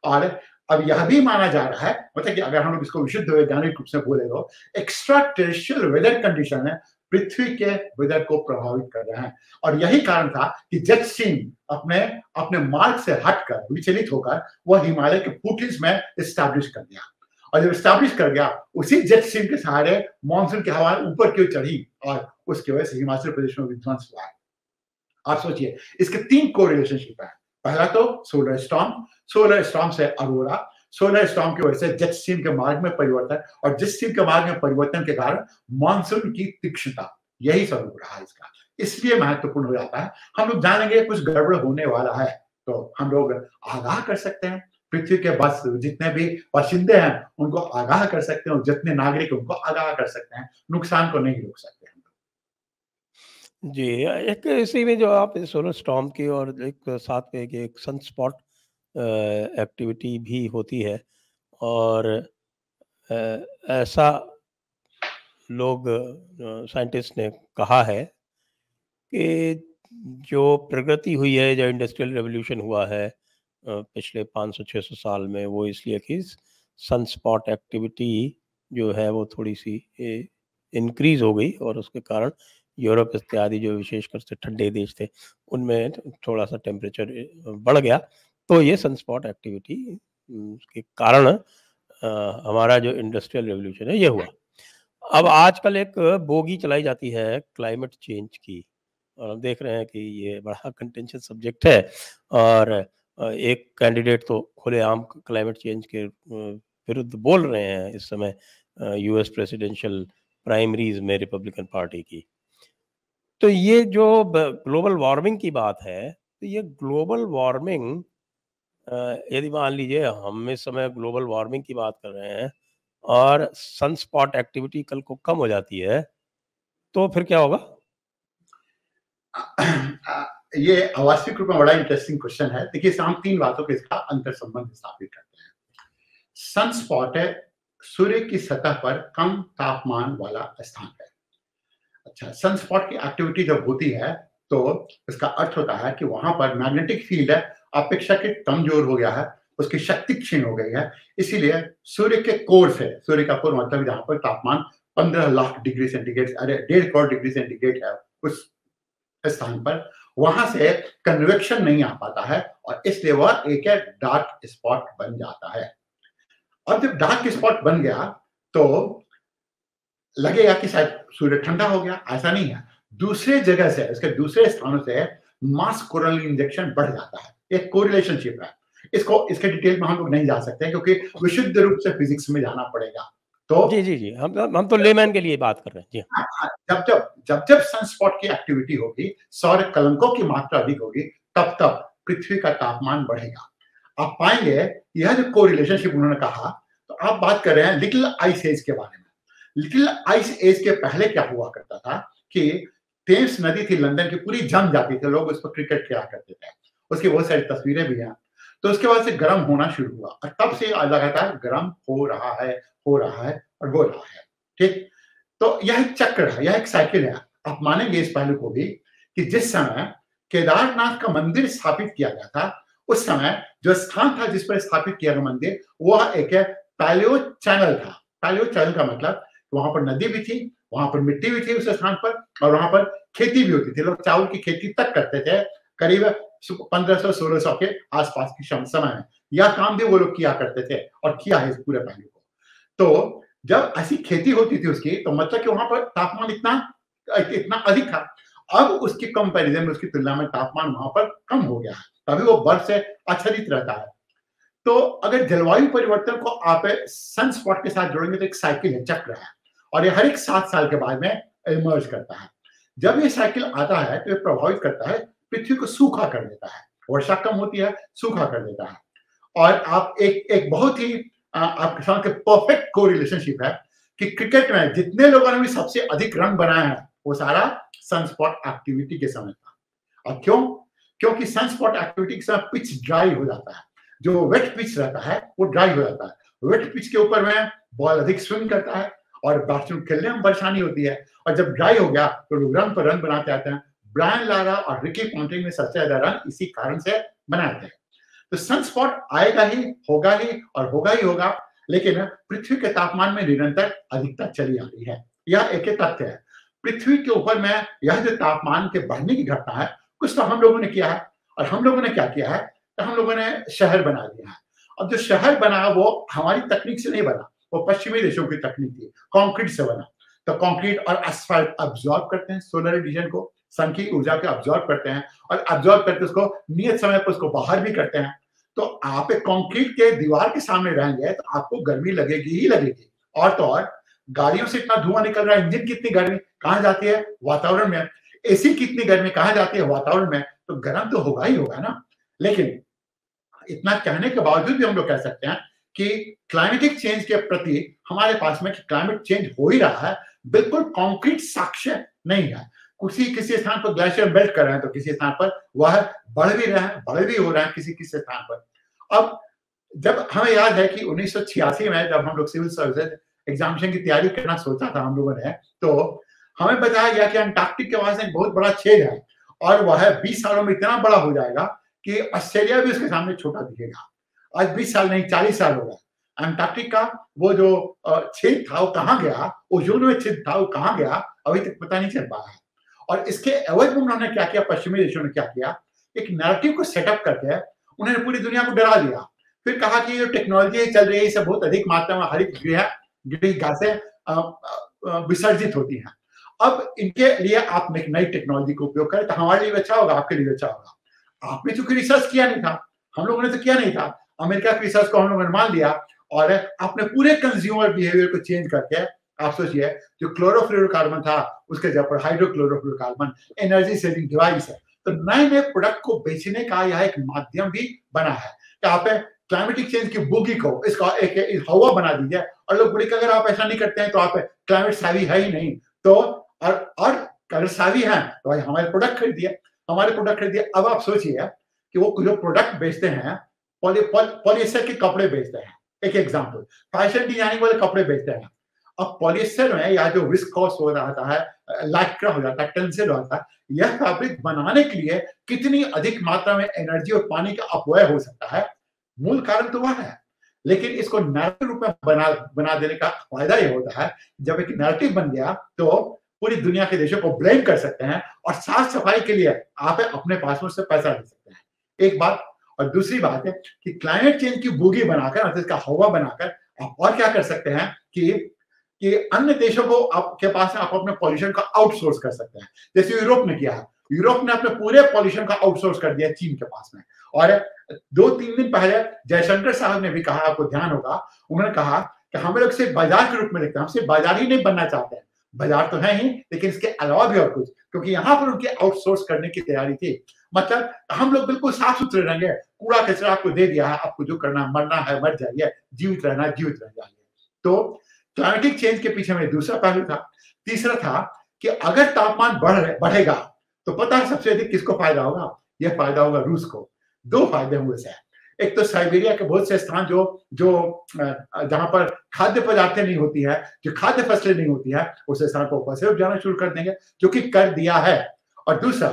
और अब यह भी माना जा रहा है, मतलब कि अगर हम लोग इसको विशुद्ध वैज्ञानिक रूप से बोले तो एक्स्ट्रा टेरेस्ट्रियल वेदर कंडीशन है पृथ्वी के वेदर को प्रभावित कर रहे हैं। और यही कारण था कि जेट स्ट्रीम अपने मार्ग से हटकर, विचलित होकर वह हिमालय के फुटहिल्स में एस्टैब्लिश कर दिया, और जब स्टैब्लिश कर गया उसी जेट स्ट्रीम के सहारे मानसून की हवा ऊपर क्यों चढ़ी और उसकी वजह से हिमाचल प्रदेश में विध्वंस हुआ है। आप सोचिए, इसके 3 को रिलेशनशिप है। पहला तो सोलर स्टॉर्म से अरोरा, सोलर स्टॉर्म की वजह से जेट स्ट्रीम के मार्ग में परिवर्तन, और जेट स्ट्रीम के मार्ग में परिवर्तन के कारण मानसून की तीक्ष्णता, यही स्वरूप रहा है इसका। इसलिए महत्वपूर्ण हो जाता है। हम लोग जानेंगे कुछ गड़बड़ होने वाला है तो हम लोग आगाह कर सकते हैं, पृथ्वी के बस जितने भी बाशिंदे हैं उनको आगाह कर सकते हैं, और जितने नागरिक उनको आगाह कर सकते हैं, नुकसान को नहीं रोक सकते हैं। जी, एक इसी में जो आप सोलर स्टॉर्म की और एक साथ में एक सनस्पॉट एक्टिविटी भी होती है, और ऐसा लोग साइंटिस्ट ने कहा है कि जो प्रगति हुई है, जो इंडस्ट्रियल रेवोल्यूशन हुआ है पिछले 500-600 साल में, वो इसलिए कि सनस्पॉट एक्टिविटी जो है वो थोड़ी सी इंक्रीज हो गई, और उसके कारण यूरोप इत्यादि जो विशेषकर से ठंडे देश थे उनमें थोड़ा सा टेम्परेचर बढ़ गया। तो ये सनस्पॉट एक्टिविटी के कारण हमारा जो इंडस्ट्रियल रेवोल्यूशन है ये हुआ। अब आजकल एक बोगी चलाई जाती है क्लाइमेट चेंज की, और हम देख रहे हैं कि ये बड़ा कंटेंशन सब्जेक्ट है, और एक कैंडिडेट तो खुलेआम क्लाइमेट चेंज के विरुद्ध बोल रहे हैं इस समय यूएस प्रेसिडेंशियल प्राइमरीज में रिपब्लिकन पार्टी की। तो ये जो ग्लोबल वार्मिंग की बात है, तो ये ग्लोबल वार्मिंग यदि मान लीजिए हम इस समय ग्लोबल वार्मिंग की बात कर रहे हैं और सनस्पॉट एक्टिविटी कल को कम हो जाती है, तो फिर क्या होगा? ये अवास्तविक रूप में बड़ा इंटरेस्टिंग क्वेश्चन है। देखिए, हम 3 बातों के इसका अंतर संबंध स्थापित करते हैं। सनस्पॉट है सूर्य की सतह पर कम तापमान वाला स्थान है। अच्छा, सनस्पॉट की एक्टिविटी जब होती है तो इसका अर्थ होता है कि वहां पर मैग्नेटिक फील्ड है अपेक्षाकृत कमजोर हो गया है, उसकी शक्ति क्षीण हो गई है। इसीलिए सूर्य के कोर से, सूर्य का कोर मतलब जहां पर तापमान 15 लाख डिग्री सेंटीग्रेड, अरे 1.5 करोड़ डिग्री सेंटीग्रेड है, उस स्थान पर वहां से कन्वेक्शन नहीं आ पाता है, और इसलिए वह एक डार्क स्पॉट बन जाता है। और जब डार्क स्पॉट बन गया तो लगेगा कि शायद सूर्य ठंडा हो गया, ऐसा नहीं है। दूसरे जगह से, इसके दूसरे स्थानों से मास कोरोनल इंजेक्शन बढ़ जाता है, एक कोरिलेशनशिप है। इसके डिटेल में हम लोग नहीं जा सकते क्योंकि विशुद्ध रूप से फिजिक्स में जाना पड़ेगा। तो जी। हम तो लेमैन के लिए बात कर रहे हैं। जी हाँ। हाँ, जब सनस्पॉट की एक्टिविटी होगी, सौर कलंकों की मात्रा अधिक होगी, तब तब पृथ्वी का तापमान बढ़ेगा। आप पाएंगे यह जो कोरिलेशनशिप उन्होंने कहा, तो आप बात कर रहे हैं लिटिल आइस एज के बारे में। लिटिल आइस एज के पहले क्या हुआ करता था कि टेम्स नदी थी लंदन की, पूरी जम जाती थी, लोग उस पर क्रिकेट खेला करते थे, उसकी बहुत सारी तस्वीरें भी हैं। तो उसके बाद से गर्म होना शुरू हुआ और तब से लगातार गर्म हो रहा है, हो रहा है और हो रहा है। ठीक, तो यह एक चक्र है, यह एक साइकिल है। आप मानेंगे इस पहलू को भी कि जिस समय केदारनाथ का मंदिर स्थापित किया गया था, उस समय जो स्थान था जिस पर स्थापित किया गया मंदिर, वह एक पैलियो चैनल था। पैलियो चैनल का मतलब वहां पर नदी भी थी, वहां पर मिट्टी भी थी उस स्थान पर, और वहां पर खेती भी होती थी। लोग चावल की खेती तक करते थे करीब 1500-1600 के आसपास की समय में। यह काम भी वो लोग किया करते थे और किया है इस पूरे पहलू को। तो जब ऐसी खेती होती थी उसकी, तो मतलब कि वहां पर तापमान इतना इतना अधिक था। अब उसके कंपैरिजन में, उसकी तुलना में तापमान वहां पर कम हो गया है, तभी वो बर्फ से आच्छादित रहता है। तो अगर जलवायु परिवर्तन को आप सनस्पॉट के साथ जोड़ेंगे तो एक साइकिल है, चक्र है, और ये हर एक 7 साल के बाद में इमर्ज करता है। जब ये साइकिल आता है तो ये प्रभावित करता है, पृथ्वी को सूखा कर देता है, वर्षा कम होती है, सूखा कर देता है। और आप एक एक बहुत ही आपके साथ परफेक्ट को रिलेशनशिप है कि क्रिकेट में जितने लोगों ने भी सबसे अधिक रन बनाए हैं, वो सारा सनस्पॉट एक्टिविटी के समय था। और क्यों? क्योंकि सनस्पॉट एक्टिविटी के समय पिच ड्राई हो जाता है, जो वेट पिच रहता है वो ड्राई हो जाता है। वेट पिच के ऊपर में बॉल अधिक स्विंग करता है और बैट्समैन खेलने में परेशानी होती है, और जब ड्राई हो गया तो लोग रन पर रन बनाते आते हैं। ब्रायन लारा और रिकी पॉन्टिंग ने सबसे ज्यादा रन इसी कारण से बनाए थे। तो सनस्पॉट आएगा ही और होगा ही होगा, लेकिन पृथ्वी के तापमान में निरंतर अधिकता चली आ रही है। यह एक तथ्य है। पृथ्वी के ऊपर में यह जो तापमान के बढ़ने की घटना है, कुछ तो हम लोगों ने किया है। और हम लोगों ने क्या किया है, तो हम लोगों ने शहर बना दिया है। अब जो शहर बना वो हमारी तकनीक से नहीं बना, वो पश्चिमी देशों की तकनीक थी, कंक्रीट से बना। तो कंक्रीट और एस्फाल्ट अब्सॉर्ब करते हैं सोलर रेडिएशन को, सन की ऊर्जा को अब्सॉर्ब करते हैं, और अब्सॉर्ब करके उसको नियत समय पर उसको बाहर भी करते हैं। तो आप एक कंक्रीट के दीवार के सामने रहेंगे तो आपको गर्मी लगेगी ही लगेगी। और तो और गाड़ियों से इतना धुआं निकल रहा है, इंजन की इतनी गर्मी कहाँ जाती है, वातावरण में। एसी की इतनी गर्मी कहाँ जाती है, वातावरण में। तो गर्म तो होगा ही होगा ना। लेकिन इतना कहने के बावजूद भी हम लोग कह सकते हैं कि क्लाइमेटिक चेंज के प्रति हमारे पास में क्लाइमेट चेंज हो ही रहा है, बिल्कुल कॉन्क्रीट साक्ष्य नहीं है। किसी स्थान पर ग्लेशियर मेल्ट कर रहे हैं, तो किसी स्थान पर वह बढ़ भी रहे हैं, बढ़ भी हो रहे हैं किसी किसी स्थान पर। अब जब हमें याद है कि 1986 में जब हम लोग सिविल सर्विसेज एग्जामिनेशन की तैयारी करना सोचा था हम लोगों ने, तो हमें बताया गया कि अंटार्कटिक के पास एक बहुत बड़ा छेद है और वह 20 सालों में इतना बड़ा हो जाएगा कि ऑस्ट्रेलिया भी उसके सामने छोटा दिखेगा। आज 20 साल नहीं, 40 साल हो गए। अंटार्कटिक का वो जो छेद था वो कहाँ गया, ओजोन में छेद था वो कहाँ गया, अभी तक पता नहीं चल पाया है। और इसके एवज में उन्होंने क्या किया, पश्चिमी देशों ने क्या किया, एक नैरेटिव को सेटअप करके उन्होंने पूरी दुनिया को डरा दिया। फिर कहा कि जो टेक्नोलॉजी चल रही है इससे बहुत अधिक मात्रा में हरित गृह गैसें विसर्जित होती हैं। अब इनके लिए आप नई टेक्नोलॉजी का उपयोग करें तो हमारे लिए अच्छा होगा, आपके लिए अच्छा होगा। आपने चूंकि रिसर्च किया नहीं था, हम लोगों ने तो किया नहीं था, अमेरिका की रिसर्च को हम लोगों ने मान लिया और आपने पूरे कंज्यूमर बिहेवियर को चेंज करके, आप सोचिए जो क्लोरोफ्लोरोकार्बन था उसके जगह पर हाइड्रोक्लोरोफ्लोरोकार्बन एनर्जी सेविंग डिवाइस है। तो नए नए प्रोडक्ट को बेचने का यह एक माध्यम भी बना है कि आप क्लाइमेटिक चेंज की बुगी को इसका एक हवा बना दीजिए और लोग बोले कि अगर आप ऐसा नहीं करते हैं तो आप क्लाइमेट सावी है ही नहीं। तो और अगर सावी है तो भाई हमारे प्रोडक्ट खरीदिए। अब आप सोचिए कि वो जो प्रोडक्ट बेचते हैं, पॉलिएस्टर के कपड़े बेचते हैं, एक एग्जांपल, फैशन डिजाइनिंग वाले कपड़े बेचते हैं। अब पॉलिएस्टर में या जो विस्कोस हो जाता है, लैक्रा हो जाता है, टेंसिल हो जाता है, यह फैब्रिक बनाने के लिए कितनी अधिक मात्रा में एनर्जी और पानी का अपव्यय हो सकता है, मूल कारण तो वह है। लेकिन इसको नैरेटिव रूप में बना देने का फायदा ये होता है, जब एक नैरेटिव बन गया तो पूरी दुनिया के देशों को ब्लेम कर सकते हैं और साफ सफाई के लिए आप अपने पास में उससे पैसा ले सकते हैं, एक बात। और दूसरी बात है कि क्लाइमेट चेंज की बोगी बनाकर, मतलब इसका हवा बनाकर आप और क्या कर सकते हैं कि अन्य देशों को आपके पास आप अपने पॉल्यूशन का आउटसोर्स कर सकते हैं, जैसे यूरोप ने किया है। यूरोप ने अपने पूरे पॉल्यूशन का आउटसोर्स कर दिया चीन के पास में। और 2-3 दिन पहले जयशंकर साहब ने भी कहा, आपको ध्यान होगा, उन्होंने कहा कि हम लोग सिर्फ बाजार के रूप में देखते हैं, हम सिर्फ बाजार ही नहीं बनना चाहते हैं, बाजार तो है ही, लेकिन इसके अलावा भी और कुछ, क्योंकि यहाँ पर उनकी आउटसोर्स करने की तैयारी थी। मतलब हम लोग बिल्कुल साफ सुथरे रहेंगे, कूड़ा कचरा आपको दे दिया है, आपको जो करना मरना है मर जाइए, जीवित रहना जीवित रह जाइए। तो क्लाइमेटिक चेंज के पीछे में दूसरा पहलू था। तीसरा था कि अगर तापमान बढ़ेगा तो पता है सबसे अधिक किसको फायदा होगा? यह फायदा होगा रूस को। दो फायदे हुए से, एक तो साइबेरिया के बहुत से स्थान जो जो जहां पर खाद्य पदार्थें नहीं होती है, जो खाद्य फसलें नहीं होती है, उस स्थान को ऊपर से उपजाना शुरू कर देंगे, जो कि कर दिया है। और दूसरा,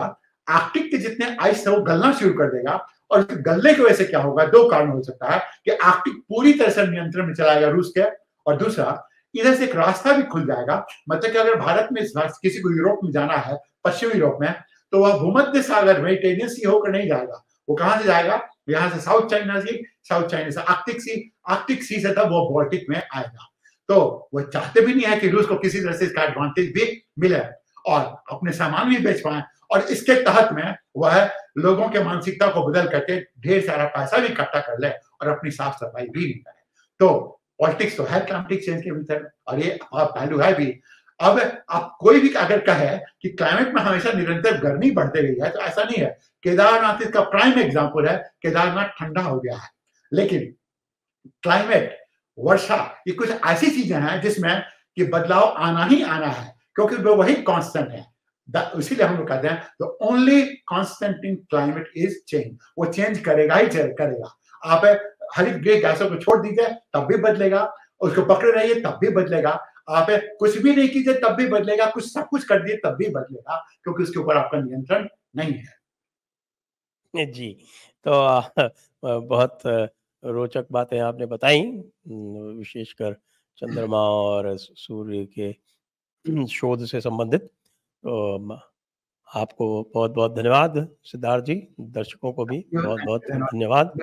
आर्कटिक के जितने आइस है वो गलना शुरू कर देगा, और गलने की वजह से क्या होगा? दो कारण हो सकता है कि आर्कटिक पूरी तरह से नियंत्रण में चला जाएगा रूस के, और दूसरा इधर से एक रास्ता भी खुल जाएगा। मतलब कि अगर भारत में किसी को यूरोप में जाना है, पश्चिमी यूरोप में, तो वह भूमध्य सागर मेडिटेरियन सी होकर नहीं जाएगा। वो कहां से जाएगा? यहाँ से साउथ चाइना से आर्कटिक सी से तब वो बाल्टिक में आएगा। तो वो चाहते भी नहीं है कि रूस को किसी तरह से इसका एडवांटेज भी मिले और अपने सामान भी बेच पाए, और इसके तहत में वह लोगों के मानसिकता को बदल करके ढेर सारा पैसा भी इकट्ठा कर ले और अपनी साफ सफाई भी नहीं करे। तो पॉलिटिक्स तो है क्लाइमेटिक चेंज के भीतर, और ये पहलू है भी। अब आप कोई भी अगर कहे कि क्लाइमेट में हमेशा निरंतर गर्मी बढ़ते रही है, तो ऐसा नहीं है। केदारनाथ इसका प्राइम एग्जांपल है। केदारनाथ ठंडा हो गया है, लेकिन क्लाइमेट, वर्षा, ये कुछ ऐसी चीजें हैं जिसमें कि बदलाव आना ही आना है, क्योंकि वो वही कांस्टेंट है। इसीलिए हम लोग कहते हैं the only constant in climate is change. वो चेंज करेगा ही करेगा। आप हरित गृह गैसों को छोड़ दीजिए तब भी बदलेगा, उसको पकड़े रहिए तब भी बदलेगा, आप कुछ भी नहीं कीजिए तब भी बदलेगा, कुछ सब कुछ कर दिए तब भी बदलेगा, क्योंकि उसके ऊपर आपका नियंत्रण नहीं है। जी, तो बहुत रोचक बातें आपने बताई, विशेषकर चंद्रमा और सूर्य के शोध से संबंधित। तो आपको बहुत-बहुत धन्यवाद सिद्धार्थ जी, दर्शकों को भी बहुत-बहुत धन्यवाद।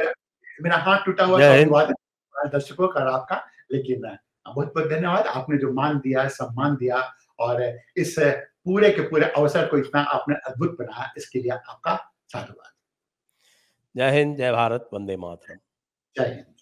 मेरा हाथ टूटा हुआ तो जय हिंद। अभिवादन दर्शकों का और आपका, लेकिन बहुत-बहुत धन्यवाद। आपने जो मान दिया, सम्मान दिया, और इस पूरे के पूरे अवसर को इतना आपने अद्भुत बनाया, इसके लिए आपका साधुवाद। जय हिंद, जय भारत, वंदे मातरम। जय हिंद।